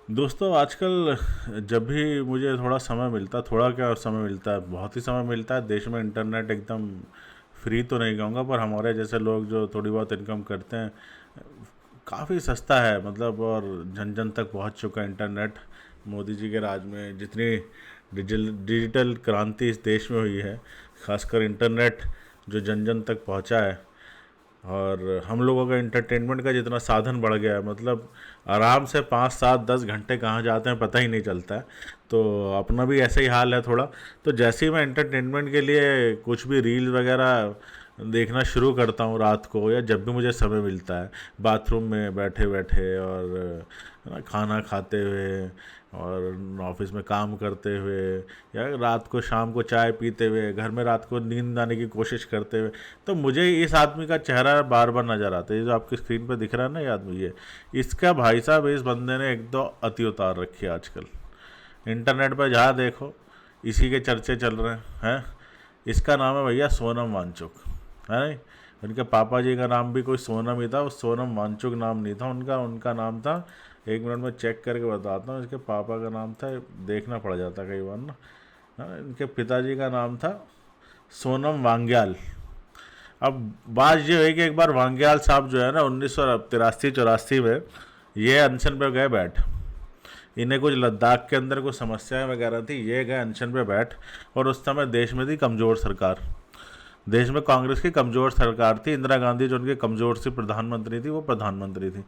दोस्तों आजकल जब भी मुझे थोड़ा समय मिलता, थोड़ा क्या समय मिलता है, बहुत ही समय मिलता है। देश में इंटरनेट एकदम फ्री तो नहीं कहूँगा, पर हमारे जैसे लोग जो थोड़ी बहुत इनकम करते हैं, काफ़ी सस्ता है मतलब, और जन जन तक पहुँच चुका है इंटरनेट। मोदी जी के राज में जितनी डिजिटल क्रांति इस देश में हुई है, खासकर इंटरनेट जो जन जन तक पहुँचा है, और हम लोगों का इंटरटेनमेंट का जितना साधन बढ़ गया है, मतलब आराम से 5 7 10 घंटे कहाँ जाते हैं पता ही नहीं चलता है। तो अपना भी ऐसा ही हाल है थोड़ा। तो जैसे ही मैं इंटरटेनमेंट के लिए कुछ भी रील वगैरह देखना शुरू करता हूँ रात को, या जब भी मुझे समय मिलता है, बाथरूम में बैठे बैठे, और है ना, खाना खाते हुए, और ऑफिस में काम करते हुए, या रात को शाम को चाय पीते हुए, घर में रात को नींद आने की कोशिश करते हुए, तो मुझे इस आदमी का चेहरा बार बार नज़र आता है। ये जो आपकी स्क्रीन पर दिख रहा है ना, ये आदमी, ये इसका भाई साहब, इस बंदे ने एक दो अति उतार रखी है आजकल। इंटरनेट पर जहाँ देखो इसी के चर्चे चल रहे हैं। इसका नाम है भैया सोनम वांगचुक, है नहीं। उनके पापा जी का नाम भी कोई सोनम ही था, वो सोनम वांगचुक नाम नहीं था उनका। उनका नाम था, 1 मिनट में चेक करके बताता हूँ, इसके पापा का नाम था, देखना पड़ जाता कई बार ना। हाँ, इनके पिताजी का नाम था सोनम वांग्याल। अब बात ये हुई कि एक बार वांग्याल साहब जो है ना, 1983 84 में ये अनशन पे गए बैठ। इन्हें कुछ लद्दाख के अंदर कुछ समस्याएं वगैरह थी, ये गए अनशन पे बैठ। और उस समय देश में थी कमज़ोर सरकार, देश में कांग्रेस की कमज़ोर सरकार थी। इंदिरा गांधी जो उनकी कमज़ोर सी प्रधानमंत्री थी, वो प्रधानमंत्री थी।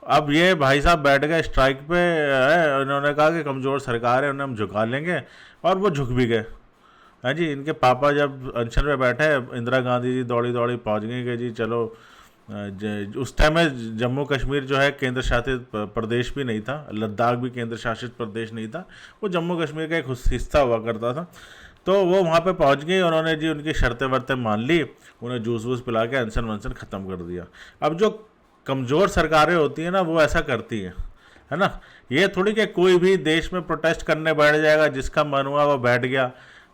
अब ये भाई साहब बैठ गए स्ट्राइक पे। इन्होंने कहा कि कमज़ोर सरकार है, उन्हें हम झुका लेंगे, और वो झुक भी गए। हाँ जी, इनके पापा जब अनशन पे बैठे, इंदिरा गांधी जी दौड़ी दौड़ी पहुंच गई कि जी चलो। उस टाइम में जम्मू कश्मीर जो है केंद्र शासित प्रदेश भी नहीं था, लद्दाख भी केंद्र शासित प्रदेश नहीं था, वो जम्मू कश्मीर का एक हिस्सा हुआ करता था। तो वो वहाँ पे पहुँच गई, उन्होंने जी उनकी शर्तें वर्तें मान ली, उन्हें जूस वूस पिला के अनशन वनशन ख़त्म कर दिया। अब जो कमज़ोर सरकारें होती हैं ना, वो ऐसा करती हैं, है ना। ये थोड़ी कि कोई भी देश में प्रोटेस्ट करने बैठ जाएगा, जिसका मन हुआ वो बैठ गया।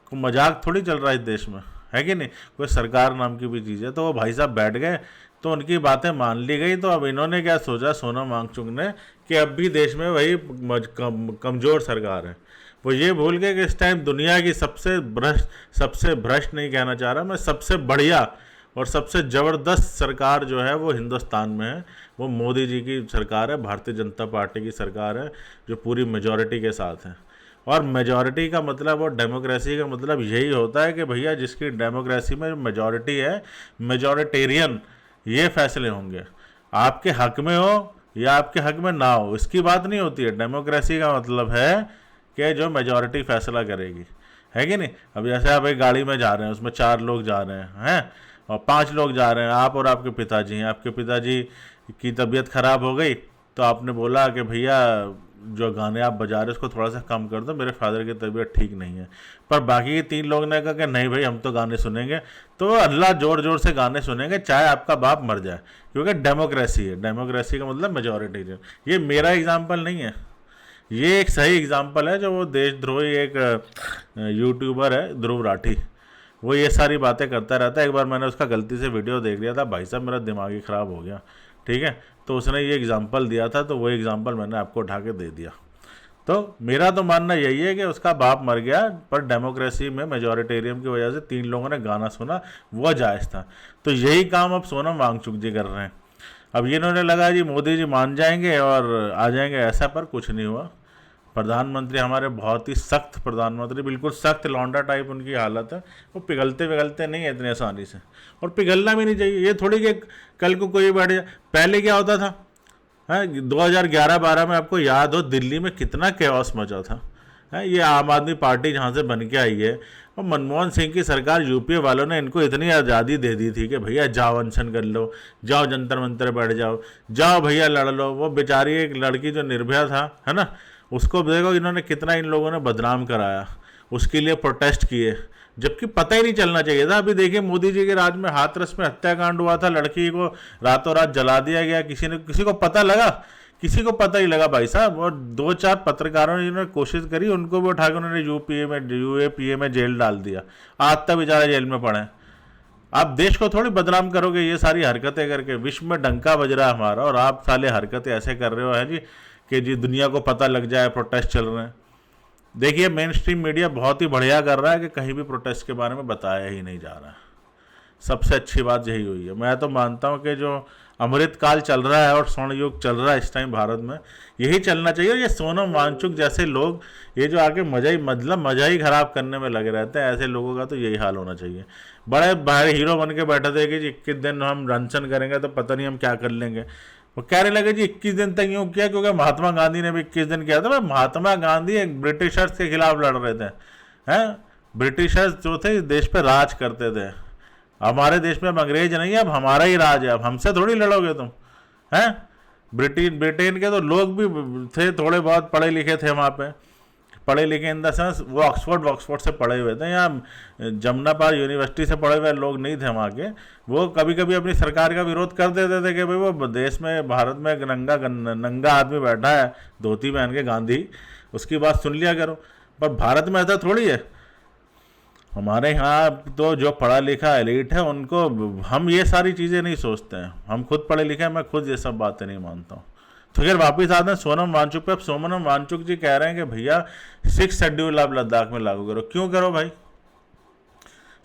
कोई मजाक थोड़ी चल रहा है इस देश में, है कि नहीं। कोई सरकार नाम की भी चीज़ है। तो वो भाई साहब बैठ गए, तो उनकी बातें मान ली गई। तो अब इन्होंने क्या सोचा, सोनम वांगचुक ने, कि अब भी देश में वही कमज़ोर सरकार है। वो ये भूल गए कि इस टाइम दुनिया की सबसे भ्रष्ट नहीं कहना चाह रहा मैं, सबसे बढ़िया और सबसे ज़बरदस्त सरकार जो है वो हिंदुस्तान में है। वो मोदी जी की सरकार है, भारतीय जनता पार्टी की सरकार है, जो पूरी मेजॉरिटी के साथ है। और मेजॉरिटी का मतलब और डेमोक्रेसी का मतलब यही होता है कि भैया जिसकी डेमोक्रेसी में मेजॉरिटी है, मेजॉरिटेरियन, ये फैसले होंगे, आपके हक में हो या आपके हक में ना हो, इसकी बात नहीं होती है। डेमोक्रेसी का मतलब है कि जो मेजॉरिटी फैसला करेगी, है कि नहीं। अब जैसे आप एक गाड़ी में जा रहे हैं, उसमें 4 लोग जा रहे हैं, और 5 लोग जा रहे हैं, आप और आपके पिताजी हैं। आपके पिताजी की तबीयत खराब हो गई, तो आपने बोला कि भैया जो गाने आप बजा रहे हैं उसको थोड़ा सा कम कर दो, मेरे फादर की तबीयत ठीक नहीं है। पर बाकी के 3 लोग ने कहा कि नहीं भाई, हम तो गाने सुनेंगे। तो अल्लाह जोर जोर से गाने सुनेंगे, चाहे आपका बाप मर जाए, क्योंकि डेमोक्रेसी है। डेमोक्रेसी का मतलब मेजॉरिटी। ये मेरा एग्जाम्पल नहीं है, ये एक सही एग्जाम्पल है। जो वो देशद्रोही एक यूट्यूबर है, ध्रुव राठी, वो ये सारी बातें करता रहता है। एक बार मैंने उसका गलती से वीडियो देख लिया था, भाई साहब मेरा दिमाग ही ख़राब हो गया। ठीक है, तो उसने ये एग्जांपल दिया था, तो वो एग्जांपल मैंने आपको उठा के दे दिया। तो मेरा तो मानना यही है कि उसका बाप मर गया, पर डेमोक्रेसी में मेजॉरिटेरियन की वजह से 3 लोगों ने गाना सुना, वह जायज़ था। तो यही काम अब सोनम वांगचुक जी कर रहे हैं। अब ये इन्होंने लगा जी मोदी जी मान जाएंगे और आ जाएंगे ऐसा, पर कुछ नहीं हुआ। प्रधानमंत्री हमारे बहुत ही सख्त प्रधानमंत्री, बिल्कुल सख्त लौंडा टाइप उनकी हालत है। वो पिघलते पिघलते नहीं है इतने आसानी से, और पिघलना भी नहीं चाहिए। ये थोड़ी कि कल को कोई बैठ जाए। पहले क्या होता था, है 2011-12 में आपको याद हो दिल्ली में कितना कैओस मचा था। है ये आम आदमी पार्टी जहाँ से बन के आई है, और मनमोहन सिंह की सरकार, यूपीए वालों ने इनको इतनी आज़ादी दे दी थी कि भैया जाओ अनशन कर लो, जाओ जंतर मंतर बैठ जाओ, जाओ भैया लड़ लो। वो बेचारी एक लड़की जो निर्भया था, है ना, उसको देखो इन्होंने कितना इन लोगों ने बदनाम कराया, उसके लिए प्रोटेस्ट किए, जबकि पता ही नहीं चलना चाहिए था। अभी देखिए मोदी जी के राज में हाथरस में हत्याकांड हुआ था, लड़की को रातों रात जला दिया गया। किसी को पता लगा? किसी को पता ही लगा भाई साहब। और 2 4 पत्रकारों ने जिन्होंने कोशिश करी, उनको भी उठा के उन्होंने यूएपीए में जेल डाल दिया। आज तक बेचारे जेल में पड़े हैं। आप देश को थोड़ी बदनाम करोगे ये सारी हरकतें करके। विश्व में डंका बज रहा है हमारा, और आप साले हरकतें ऐसे कर रहे हो, है जी, कि जी दुनिया को पता लग जाए प्रोटेस्ट चल रहे हैं। देखिए मेन स्ट्रीम मीडिया बहुत ही बढ़िया कर रहा है कि कहीं भी प्रोटेस्ट के बारे में बताया ही नहीं जा रहा है। सबसे अच्छी बात यही हुई है। मैं तो मानता हूँ कि जो अमृत काल चल रहा है और स्वर्ण युग चल रहा है इस टाइम भारत में, यही चलना चाहिए। और ये सोनम वांगचुक जैसे लोग ये जो आगे मजा ही खराब करने में लगे रहते हैं, ऐसे लोगों का तो यही हाल होना चाहिए। बड़े भारी हीरो बन के बैठे थे कि जी 21 दिन हम अनशन करेंगे तो पता नहीं हम क्या कर लेंगे। वो कहने लगे जी 21 दिन तक यूँ किया क्योंकि महात्मा गांधी ने भी 21 दिन किया था। भाई महात्मा गांधी एक ब्रिटिशर्स के खिलाफ लड़ रहे थे, हैं। ब्रिटिशर्स जो थे इस देश पे राज करते थे। हमारे देश में अब अंग्रेज नहीं है, अब हमारा ही राज है। अब हमसे थोड़ी लड़ोगे तुम, हैं। ब्रिटेन के तो लोग भी थे, थोड़े बहुत पढ़े लिखे थे वहाँ पे, पढ़े लिखे इन द सेंस वो ऑक्सफोर्ड से पढ़े हुए थे, या जमुना पार यूनिवर्सिटी से पढ़े हुए लोग नहीं थे वहाँ के। वो कभी कभी अपनी सरकार का विरोध कर देते थे कि भाई वो देश में भारत में नंगा आदमी बैठा है धोती पहन के, गांधी, उसकी बात सुन लिया करो। पर भारत में ऐसा थोड़ी है। हमारे यहाँ तो जो पढ़ा लिखा एलिट है उनको, हम ये सारी चीज़ें नहीं सोचते हैं। हम खुद पढ़े लिखे हैं, मैं खुद ये सब बातें नहीं मानता हूँ। तो फिर वापस आते हैं सोनम वांगचुक पे। अब सोनम वांगचुक जी कह रहे हैं कि भैया 6 शेड्यूल आप लद्दाख में लागू करो। क्यों करो भाई?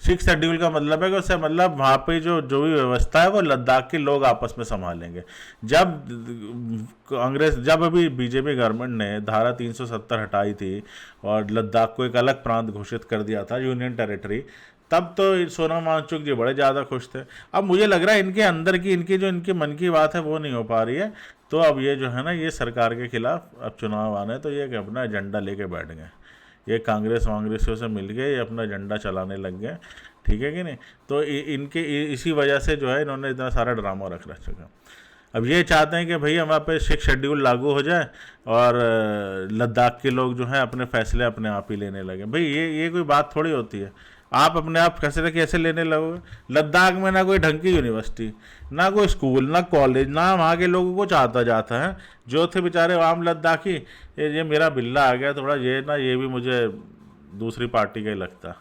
6 शेड्यूल का मतलब है कि उससे मतलब वहाँ पे जो भी व्यवस्था है वो लद्दाख के लोग आपस में संभालेंगे। जब अभी बीजेपी गवर्नमेंट ने धारा 370 हटाई थी और लद्दाख को एक अलग प्रांत घोषित कर दिया था, यूनियन टेरिटरी, तब तो सोनम वांगचुक जी बड़े ज़्यादा खुश थे। अब मुझे लग रहा है इनके अंदर की इनके मन की बात है वो नहीं हो पा रही है। तो अब ये जो है ना, ये सरकार के खिलाफ अब चुनाव आने, तो ये अपना एजेंडा लेके बैठ गए। ये कांग्रेसियों से मिल गए, ये अपना एजेंडा चलाने लग गए, ठीक है कि नहीं। तो इनके इसी वजह से जो है इन्होंने इतना सारा ड्रामा रख रखा। अब ये चाहते हैं कि भाई हमारे पे 6 शेड्यूल लागू हो जाए और लद्दाख के लोग जो हैं अपने फैसले अपने आप ही लेने लगे। भाई ये कोई बात थोड़ी होती है। आप अपने आप फैसले कैसे लेने लगोगे? लद्दाख में ना कोई ढंग की यूनिवर्सिटी, ना कोई स्कूल, ना कॉलेज, ना वहाँ के लोगों को चाहता जाता है। जो थे बेचारे आम लद्दाखी, ये मेरा बिल्ला आ गया थोड़ा, ये भी मुझे दूसरी पार्टी का ही लगता।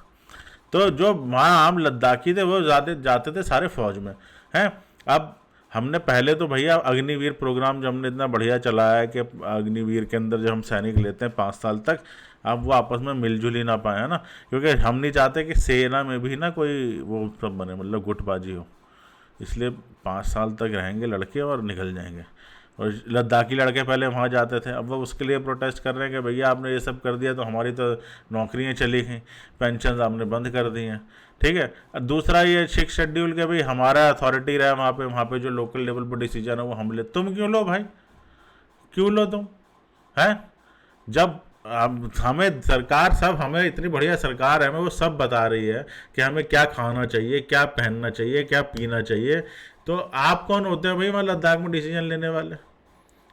तो जो वहाँ आम लद्दाखी थे वो जाते थे सारे फौज में, हैं। अब हमने पहले तो भैया अग्निवीर प्रोग्राम जो हमने इतना बढ़िया चलाया है कि अग्निवीर के अंदर जो हम सैनिक लेते हैं 5 साल तक, अब वो आपस में मिलजुल ही ना पाए, है ना। क्योंकि हम नहीं चाहते कि सेना में भी ना कोई वो सब बने, मतलब गुटबाजी हो। इसलिए 5 साल तक रहेंगे लड़के और निकल जाएंगे। और लद्दाखी लड़के पहले वहाँ जाते थे, अब वो उसके लिए प्रोटेस्ट कर रहे हैं कि भैया आपने ये सब कर दिया तो हमारी तो नौकरियाँ चली गई, पेंशन आपने बंद कर दी हैं, ठीक है। दूसरा ये 6 शेड्यूल के भाई हमारा अथॉरिटी रहा वहाँ पे जो लोकल लेवल पर डिसीजन है वो हम ले। तुम क्यों लो भाई? क्यों लो तुम, हैं? जब अब हमें सरकार हमें इतनी बढ़िया सरकार है, हमें वो सब बता रही है कि हमें क्या खाना चाहिए, क्या पहनना चाहिए, क्या पीना चाहिए। तो आप कौन होते हो भाई वहाँ लद्दाख में डिसीजन लेने वाले,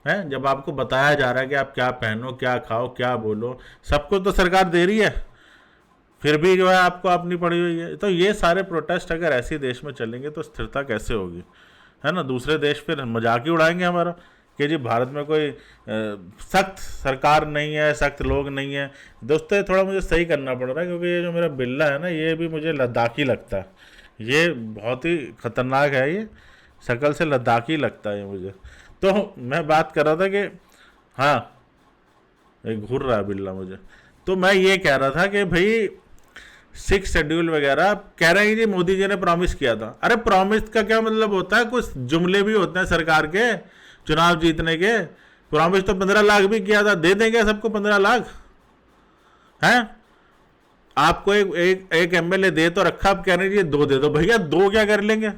हैं? जब आपको बताया जा रहा है कि आप क्या पहनो, क्या खाओ, क्या बोलो, सबको तो सरकार दे रही है, फिर भी जो है आपको अपनी पड़ी हुई है। तो ये सारे प्रोटेस्ट अगर ऐसे देश में चलेंगे तो स्थिरता कैसे होगी, है ना। दूसरे देश फिर मजाक ही उड़ाएंगे हमारा कि जी भारत में कोई सख्त सरकार नहीं है, सख्त लोग नहीं है। दोस्तों थोड़ा मुझे सही करना पड़ रहा है क्योंकि ये जो मेरा बिल्ला है ना, ये भी मुझे लद्दाखी लगता है। ये बहुत ही ख़तरनाक है, ये शक्ल से लद्दाखी लगता है मुझे। तो मैं बात कर रहा था कि हाँ, ये घूर रहा है बिल्ला मुझे। तो मैं ये कह रहा था कि भाई 6 शेड्यूल वगैरह कह रहे हैं जी मोदी जी ने प्रॉमिस किया था। अरे प्रॉमिस का क्या मतलब होता है? कुछ जुमले भी होते हैं सरकार के चुनाव जीतने के। प्रॉमिस तो 15 लाख भी किया था, दे देंगे सबको 15 लाख, हैं? आपको एक एमएलए दे तो रखा, आप कह रहे हैं 2 दे दो। भैया 2 क्या कर लेंगे,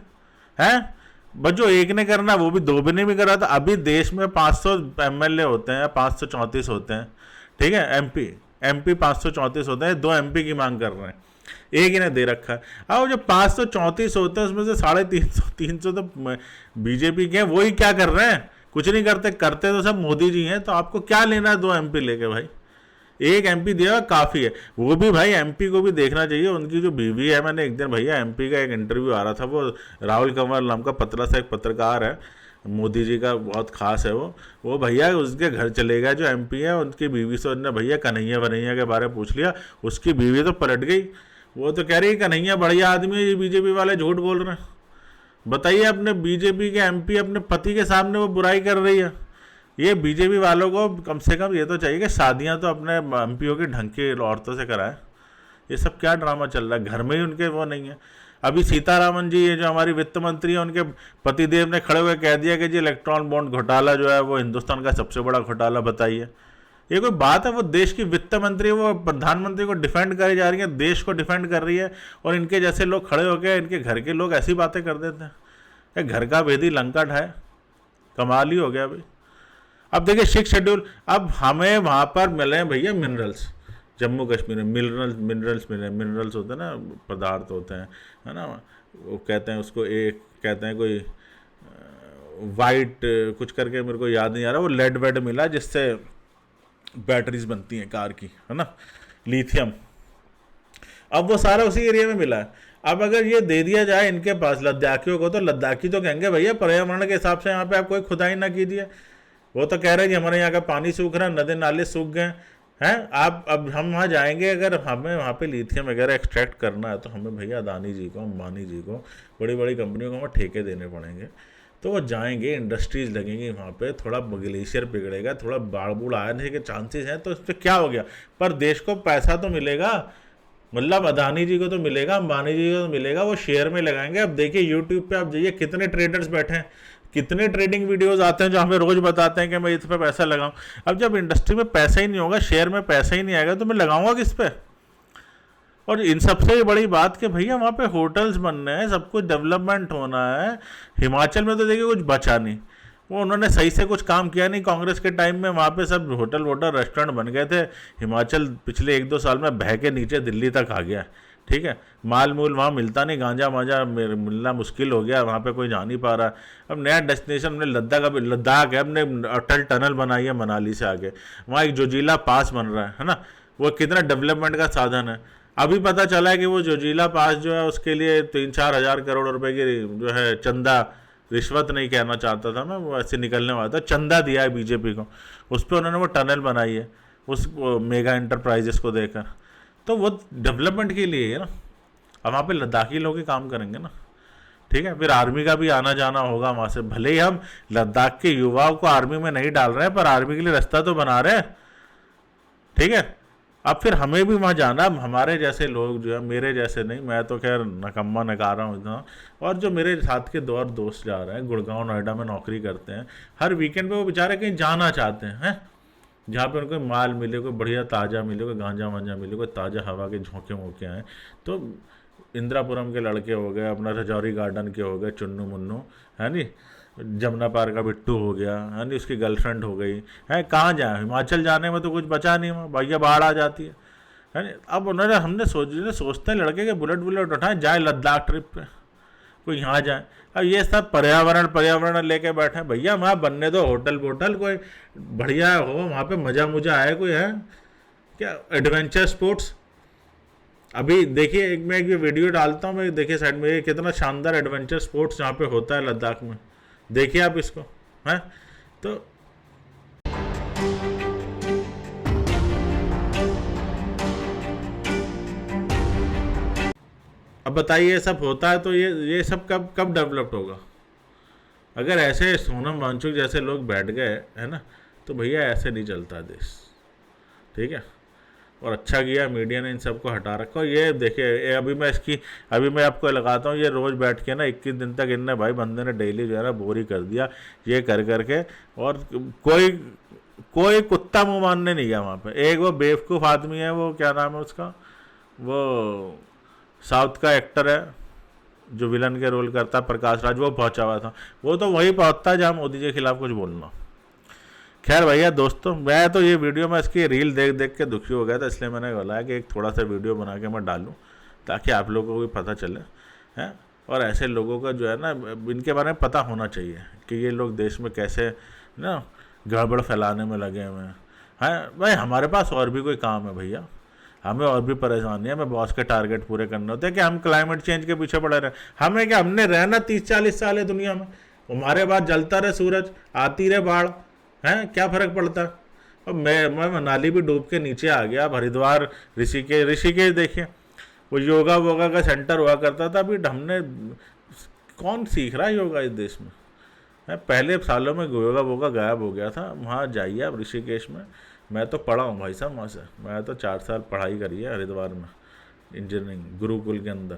हैं? बस जो एक ने करना वो भी 2 भी नहीं भी करा था। अभी देश में 500 एमएलए होते हैं, 534 होते हैं, ठीक है। एमपी 534 होते हैं, 2 एमपी की मांग कर रहे हैं, एक ही ने दे रखा है। अब जो 534 होते हैं उसमें से 350 तो बीजेपी के हैं। वही क्या कर रहे हैं? कुछ नहीं करते तो सब मोदी जी हैं। तो आपको क्या लेना है 2 एमपी लेके? भाई 1 एमपी दिया काफ़ी है। वो भी भाई एमपी को भी देखना चाहिए, उनकी जो बीवी है। मैंने एक दिन भैया एमपी का एक इंटरव्यू आ रहा था, वो राहुल कंवर नाम का पतला सा एक पत्रकार है, मोदी जी का बहुत खास है वो भैया उसके घर चले गया जो एमपी है, उनकी बीवी से उन्होंने भैया कन्हैया वन्हैया के बारे में पूछ लिया। उसकी बीवी तो पलट गई, वो तो कह रही है कन्हैया बढ़िया आदमी है, ये बीजेपी वाले झूठ बोल रहे हैं। बताइए, अपने बीजेपी के एमपी अपने पति के सामने वो बुराई कर रही है। ये बीजेपी वालों को कम से कम ये तो चाहिए कि शादियां तो अपने एमपीओ की ढंग की औरतों से कराएं। ये सब क्या ड्रामा चल रहा है, घर में ही उनके वो नहीं है। अभी सीतारामन जी, ये जो हमारी वित्त मंत्री है, उनके पतिदेव ने खड़े हुए कह दिया कि जी इलेक्ट्रॉन बॉन्ड घोटाला जो है वो हिंदुस्तान का सबसे बड़ा घोटाला बताइए। ये कोई बात है? वो देश की वित्त मंत्री, वो प्रधानमंत्री को डिफेंड करे जा रही है, देश को डिफेंड कर रही है, और इनके जैसे लोग खड़े होकर इनके घर के लोग ऐसी बातें कर देते हैं। ये घर का भेदी लंका ढाए, कमाल ही हो गया भाई। अब देखिए 6 शेड्यूल, अब हमें वहाँ पर मिले भैया मिनरल्स, जम्मू कश्मीर में मिनरल्स मिले। मिनरल्स होते हैं ना, पदार्थ होते हैं, है ना, वो कहते हैं उसको, एक कहते हैं कोई वाइट कुछ करके, मेरे को याद नहीं आ रहा, वो लेड वेड मिला जिससे बैटरीज बनती हैं कार की, है ना, लिथियम। अब वो सारा उसी एरिया में मिला है। अब अगर ये दे दिया जाए इनके पास लद्दाखियों को, तो लद्दाखी तो कहेंगे भैया पर्यावरण के हिसाब से यहाँ पे आप कोई खुदाई ना कीजिए। वो तो कह रहे हैं कि हमारे यहाँ का पानी सूख रहा है, नदी नाले सूख गए हैं। आप अब हम वहाँ जाएंगे, अगर हमें वहाँ पे लिथियम वगैरह एक्सट्रैक्ट करना है तो हमें भैया अदानी जी को, अंबानी जी को, बड़ी बड़ी कंपनियों को हमें ठेके देने पड़ेंगे। तो वो जाएंगे, इंडस्ट्रीज लगेंगी वहाँ पे, थोड़ा ग्लेशियर पिघलेगा, थोड़ा बाढ़ बूढ़ आने के चांसेस हैं, तो इससे क्या हो गया, पर देश को पैसा तो मिलेगा। मतलब अदानी जी को तो मिलेगा, अंबानी जी को तो मिलेगा, वो शेयर में लगाएंगे। अब देखिए यूट्यूब पे आप जाइए, कितने ट्रेडर्स बैठे हैं, कितने ट्रेडिंग वीडियोस आते हैं जो हमें रोज बताते हैं कि मैं इस पे पैसा लगाऊं। अब जब इंडस्ट्री में पैसा ही नहीं होगा, शेयर में पैसा ही नहीं आएगा, तो मैं लगाऊंगा किस पे? और इन सबसे बड़ी बात कि भैया वहाँ पे होटल्स बनने हैं, सब कुछ डेवलपमेंट होना है। हिमाचल में तो देखिए कुछ बचा नहीं, वो उन्होंने सही से कुछ काम किया नहीं कांग्रेस के टाइम में। वहाँ पे सब होटल वोटल रेस्टोरेंट बन गए थे। हिमाचल पिछले 1-2 साल में बह के नीचे दिल्ली तक आ गया, ठीक है। माल मूल वहाँ मिलता नहीं, गांजा मांजा मिलना मुश्किल हो गया, वहाँ पे कोई जा नहीं पा रहा। अब नया डेस्टिनेशन हमने लद्दाख है, हमने अटल टनल बनाई है मनाली से आगे, वहाँ एक जोजिला पास बन रहा है ना, वो कितना डेवलपमेंट का साधन है। अभी पता चला है कि वो जोजिला पास जो है उसके लिए 3-4 हज़ार करोड़ रुपए की जो है चंदा, रिश्वत नहीं कहना चाहता था मैं, वो ऐसे निकलने वाला था, चंदा दिया है बीजेपी को, उस पर उन्होंने वो टनल बनाई है उस मेगा इंटरप्राइजेस को देकर। तो वो डेवलपमेंट के लिए है ना। अब वहाँ पे लद्दाखी लोग ही काम करेंगे ना, ठीक है। फिर आर्मी का भी आना जाना होगा वहाँ से, भले ही हम लद्दाख के युवाओं को आर्मी में नहीं डाल रहे हैं, पर आर्मी के लिए रास्ता तो बना रहे हैं, ठीक है। अब फिर हमें भी वहाँ जाना, हमारे जैसे लोग जो है, मेरे जैसे नहीं, मैं तो खैर नकम्मा नकारा हूँ इतना, और जो मेरे साथ के 2 और दोस्त जा रहे हैं, गुड़गांव नोएडा में नौकरी करते हैं, हर वीकेंड पे वो बेचारे कहीं जाना चाहते हैं, जहाँ पे उनको माल मिले, कोई बढ़िया ताज़ा मिले, कोई गांजा वांजा मिले, कोई ताज़ा हवा के झोंके वोंके आए। तो इंदिरापुरम के लड़के हो गए, अपना रजौरी गार्डन के हो गए चुन्नू मुन्नू, है नी, जमुना पार का बिट्टू हो गया, है नी, उसकी गर्लफ्रेंड हो गई है, कहाँ जाए, हिमाचल जाने में तो कुछ बचा नहीं वहाँ, भैया बाढ़ आ जाती है नी। अब उन्होंने हमने सोचते हैं लड़के के बुलेट उठाएं, जाए लद्दाख ट्रिप पे, कोई यहाँ जाए। अब ये सब पर्यावरण लेके बैठे हैं भैया, वहाँ बनने दो होटल वोटल, कोई बढ़िया हो वहाँ पे, मजा मुझा आए, कोई है क्या एडवेंचर स्पोर्ट्स। अभी देखिए मैं एक वीडियो डालता हूँ, मैं देखिए साइड में, ये कितना शानदार एडवेंचर स्पोर्ट्स यहाँ पे होता है लद्दाख में, देखिए आप इसको, हैं। तो अब बताइए ये सब होता है तो ये सब कब कब डेवलप्ड होगा? अगर ऐसे सोनम वांगचुक जैसे लोग बैठ गए, है ना, तो भैया ऐसे नहीं चलता देश, ठीक है। और अच्छा किया मीडिया ने इन सबको हटा रखा। ये देखिए अभी मैं आपको लगाता हूँ, ये रोज़ बैठ के ना 21 दिन तक इनने भाई बंदे ने डेली जो है ना बोरी कर दिया ये कर करके, और कोई कुत्ता मुँह मानने नहीं गया वहाँ पे। एक वो बेवकूफ़ आदमी है, वो क्या नाम है उसका, वो साउथ का एक्टर है जो विलन के रोल करता है, प्रकाश राज, वो पहुँचा हुआ था। वो तो वही पहुँचता है जहाँ मोदी जी के खिलाफ कुछ बोलना। खैर भैया दोस्तों, मैं तो ये वीडियो में इसकी रील देख देख के दुखी हो गया था, इसलिए मैंने बोला कि एक थोड़ा सा वीडियो बना के मैं डालूं ताकि आप लोगों को भी पता चले, हैं। और ऐसे लोगों का जो है ना, इनके बारे में पता होना चाहिए कि ये लोग देश में कैसे ना गड़बड़ फैलाने में लगे हुए हैं। भाई हमारे पास और भी कोई काम है भैया, हमें और भी परेशानी है, हमें बॉस के टारगेट पूरे करने होते हैं कि हम क्लाइमेट चेंज के पीछे पड़े रहे। हमें क्या, हमने रहना 30-40 साल है दुनिया में, हमारे बाद जलता रहे सूरज, आती रहे बाढ़, हैं, क्या फ़र्क पड़ता है। अब मैं मनाली भी डूब के नीचे आ गया, अब हरिद्वार ऋषिकेश देखिए, वो योगा वोगा का सेंटर हुआ करता था। अभी हमने कौन सीख रहा है योगा इस देश में, पहले सालों में गोगा वोगा गायब हो गया था। वहाँ जाइए आप ऋषिकेश में, मैं तो पढ़ा हूँ भाई साहब वहाँ से, मैं तो 4 साल पढ़ाई करी है हरिद्वार में इंजीनियरिंग गुरुकुल के अंदर,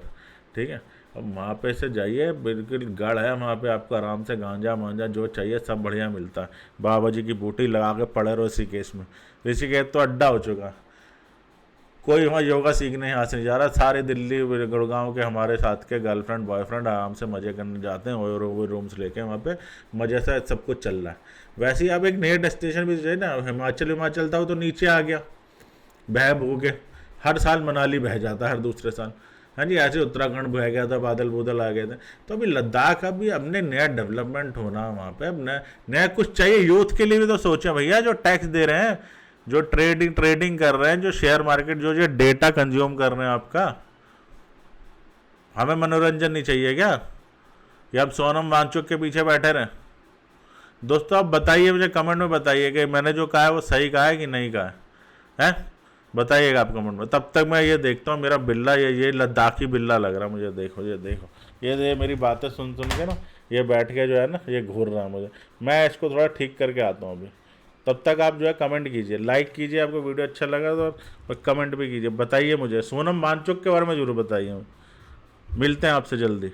ठीक है। अब वहाँ पे से जाइए, बिल्कुल गढ़ है वहाँ पे, आपको आराम से गांजा मांजा जो चाहिए सब बढ़िया मिलता है। बाबा जी की बूटी लगा के पड़े रहो ऋषिकेश में। ऋषिकेश तो अड्डा हो चुका, कोई वहाँ योगा सीखने यहाँ से नहीं जा रहा। सारे दिल्ली गुड़गांव के हमारे साथ के गर्लफ्रेंड बॉयफ्रेंड आराम से मज़े करने जाते हैं, वो रूम्स लेके वहाँ पे मज़े से सब कुछ चल रहा है। वैसे ही अब एक नए डेस्टिनेशन भी चाहिए ना, हिमाचल था वो तो नीचे आ गया बह बू के, हर साल मनाली बह जाता है हर दूसरे साल, हाँ जी। ऐसे उत्तराखंड बह गया था, बादल बूदल आ गए थे। तो अभी लद्दाख अभी अपने नया डेवलपमेंट होना वहाँ पे, अब नया नया कुछ चाहिए यूथ के लिए भी तो सोचें भैया। जो टैक्स दे रहे हैं, जो ट्रेडिंग कर रहे हैं, जो शेयर मार्केट जो जो डेटा कंज्यूम कर रहे हैं आपका, हमें मनोरंजन नहीं चाहिए क्या? या अब सोनम वांगचुक के पीछे बैठे रहें? दोस्तों आप बताइए, मुझे कमेंट में बताइए कि मैंने जो कहा है वो सही कहा है कि नहीं कहा है, बताइएगा आप कमेंट में। तब तक मैं ये देखता हूँ, मेरा बिल्ला ये लद्दाखी बिल्ला लग रहा है मुझे, देखो ये मेरी बातें सुन सुन के ना, ये बैठ के जो है ना ये घूर रहा है मुझे। मैं इसको थोड़ा ठीक करके आता हूँ अभी। तब तक आप जो है कमेंट कीजिए, लाइक कीजिए, आपको वीडियो अच्छा लगा तो, और कमेंट भी कीजिए, बताइए मुझे सोनम वांगचुक के बारे में जरूर बताइए। मिलते हैं आपसे जल्दी।